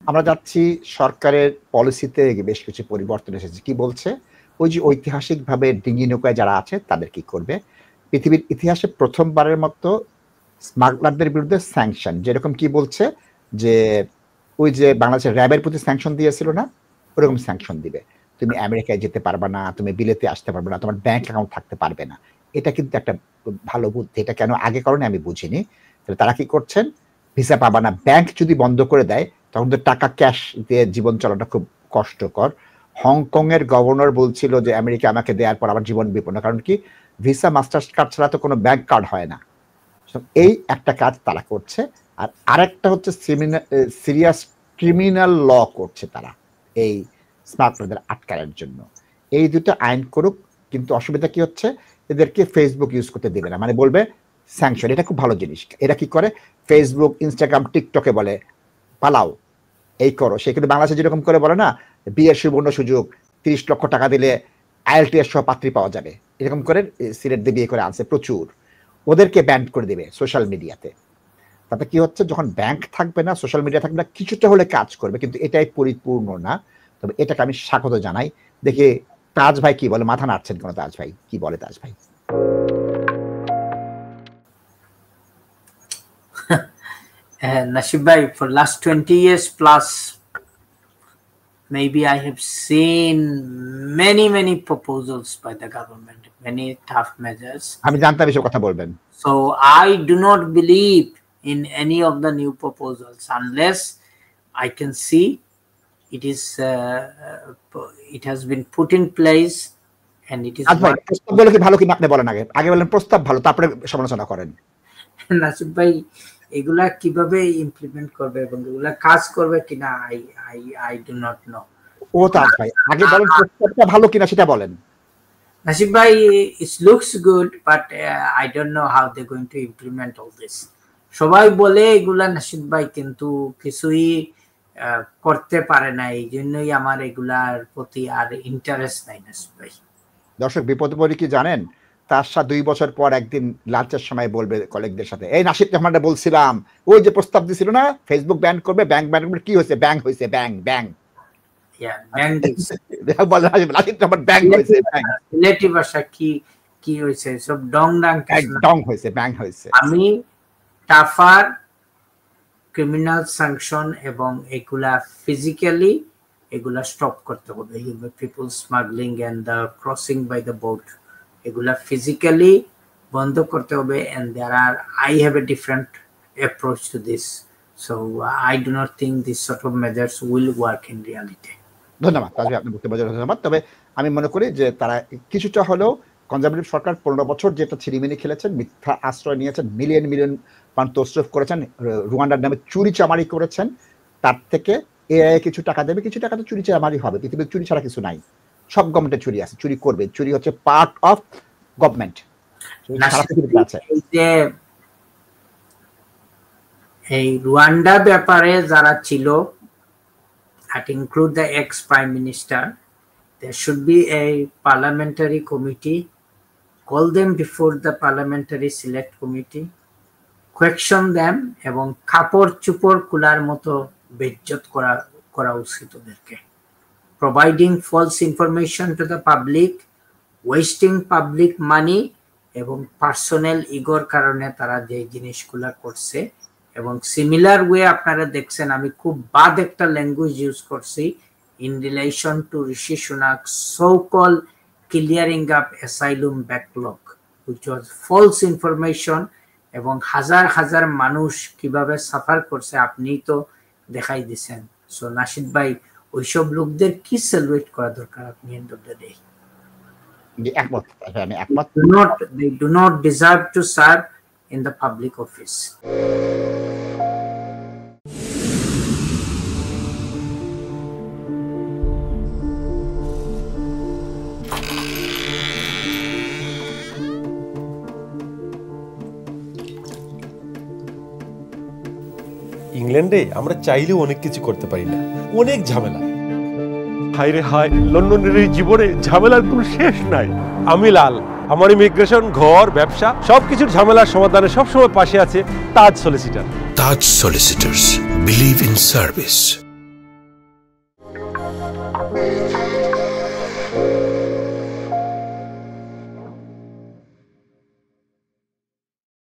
আমরা যাচ্ছি সরকারের পলিসিতে বেশ কিছু পরিবর্তন এসেছে। কি বলছে? ওই যে ঐতিহাসিকভাবে ডিঙি নৌকায় যারা আছে তাদের কি করবে? পৃথিবীর ইতিহাসে প্রথমবারের মতো স্মাগলারদের বিরুদ্ধে স্যাংশন, যেরকম কি বলছে যে ওই যে বাংলাদেশের র্যাবের প্রতি স্যাংশন দিয়েছিল না, ওরকম স্যাংশন দিবে। তুমি আমেরিকায় যেতে পারবে না, তুমি বিলেতে আসতে পারবে না, তোমার ব্যাংক অ্যাকাউন্ট থাকতে পারবে না। এটা কিন্তু একটা ভালো বুদ্ধি। এটা কেন আগে করেনি আমি বুঝিনি। তাহলে তারা কি করছেন? ভিসা পাবা না, ব্যাংক যদি বন্ধ করে দেয় তখন তো টাকা ক্যাশ দিয়ে জীবন চলাটা খুব কষ্টকর। হংকং এর গভর্নর বলছিল যে আমেরিকা আমাকে দেওয়ার পর আমার জীবন বিপন্ন, কারণ কি ভিসা মাস্টার কার্ড ছাড়া তো কোনো ব্যাংক কার্ড হয় না। এই একটা কাজ তারা করছে। আর আরেকটা হচ্ছে সিরিয়াস ক্রিমিনাল ল করছে তারা এই স্মাগলারদের আটকানোর জন্য। এই দুটো আইন করুক, কিন্তু অসুবিধা কি হচ্ছে? এদেরকে ফেসবুক ইউজ করতে দেবে না, মানে বলবে স্যাংশন। এটা খুব ভালো জিনিস। এরা কি করে? ফেসবুক, ইনস্টাগ্রাম, টিকটকে বলে পালাও, এই করো। সে কিন্তু বাংলাদেশে যেরকম করে বলে না, বিয়ের সুবর্ণ সুযোগ, 30 লক্ষ টাকা দিলে IELTS সহ পাত্রী পাওয়া যাবে, এরকম করে সিলেট দিয়ে বিয়ে করে আনছে প্রচুর। ওদেরকে ব্যান করে দেবে সোশ্যাল মিডিয়াতে। তাতে কি হচ্ছে? যখন ব্যাংক থাকবে না, সোশ্যাল মিডিয়া থাকবে না, কিছুটা হলে কাজ করবে, কিন্তু এটাই পরিপূর্ণ না। তবে এটাকে আমি স্বাগত জানাই। দেখি তাজ ভাই কি বলে। মাথা নাড়ছেন কেন তাজ ভাই? কি বলে তাজ ভাই? Nasib bhai, for last 20 years plus, maybe I have seen many proposals by the government, many tough measures. আমি জানতাম এসব কথা বলবেন। So I do not believe in any of the new proposals unless I can see it has been put in place and it is. প্রস্তাব বলে কি ভালো কিনা আপনি বলেন আগে। আগে বলেন প্রস্তাব ভালো, তারপরে সমালোচনা করেন। নাসিব ভাই, এগুলা কিভাবে ইমপ্লিমেন্ট করবে এবং এগুলা কাজ করবে কিনা I do not know. ও তাজ ভাই, আগে বলেন প্রস্তাবটা ভালো কিনা সেটা বলেন। Nasib bhai, it looks good, but I don't know how they're going to implement all this. সবাই বলে এগুলা নাসিব ভাই, কিন্তু কিছুই করতে পারে না। এই জন্যই আমার এগুলার প্রতি আর ইন্টারেস্ট নাই নাসিব ভাই। দর্শক, বিপদে পড়ে কি জানেন? তার সাথে 2 বছর পর একদিন লাঞ্চের সময় বলবে কলিগদের সাথে, এই নাসিদ রহমানটা বলছিলাম, ওই যে প্রস্তাব দিছিল না ফেসবুক ব্যান করবে, ব্যাংক ব্যান করবে, কি হয়েছে? ব্যাংক হয়েছে, ব্যাং ব্যাং। আমি টাফার ক্রিমিনাল স্যাংশন এবং এগুলা ফিজিক্যালি এগুলা স্টপ করতে হবে। People smuggling and the crossing by the boat, এগুলা ফিজিক্যালি বন্ধ করতে হবে। and I have a different approach to this, so I do not think this sort of measures will work in reality. ধন্যবাদ তাজ ভাই, আপনি বক্তব্যের জন্য ধন্যবাদ। তবে আমি মনে করি যে তারা কিছুটা হলেও, কনজারভেটিভ সরকার 15 বছর যেটা ছিনিমিনি খেলেছেন, মিথ্যা আশ্রয় নিয়েছেন, মিলিয়ন পাউন্ড তসরুফ করেছেন, রুয়ান্ডার নামে চুরি চামারি করেছেন, তার থেকে এআই কিছু টাকা দেবে, কিছু টাকা তো চুরি চামারি হবে। পৃথিবীর চুরি ছাড়া কিছু নাই, সব গভর্নমেন্টের চুরি আছে, চুরি করবে। চুরি হচ্ছে পার্ট অফ গভর্নমেন্ট। এই রুয়ান্ডা ব্যাপারে যারা ছিল, that include the ex-prime minister, there should be a parliamentary committee, call them before the parliamentary select committee, question them, এবং কাপড় চুপড় কুলার মতো বেজ্জত করা উচিত ওদেরকে। providing false information to the public, wasting public money, এবং পার্সোনাল ইগোর কারণে তারা যে জিনিসগুলা করছে। এবং সিমিলার ওয়ে আপনারা দেখছেন, আমি খুব বাদ একটা ল্যাঙ্গুয়েজ ইউজ করছি in relation to Rishi Sunak so call clearing up asylum backlog, which was false information, এবং হাজার মানুষ কিভাবে সাফার করছে আপনি তো দেখাই দিচ্ছেন। সো নাসিদ ভাই, ওইসব লোকদের কি সেলিব্রেট করা দরকার আপনি end of the day? They do not deserve to serve in the public office. ইংল্যান্ডে আমরা চাইলেও অনেক কিছু করতে পারি না, অনেক ঝামেলা। হায় রে হায়, লন্ডনের এই জীবনে ঝামেলার কোনো শেষ নাই। আমি লাল, আমার ইমিগ্রেশন, ঘর, ব্যবসা সবকিছুর ঝামেলার সমাধানে সবসময় পাশে আছে Taj solicitor. Taj solicitors, believe in service. Thank you.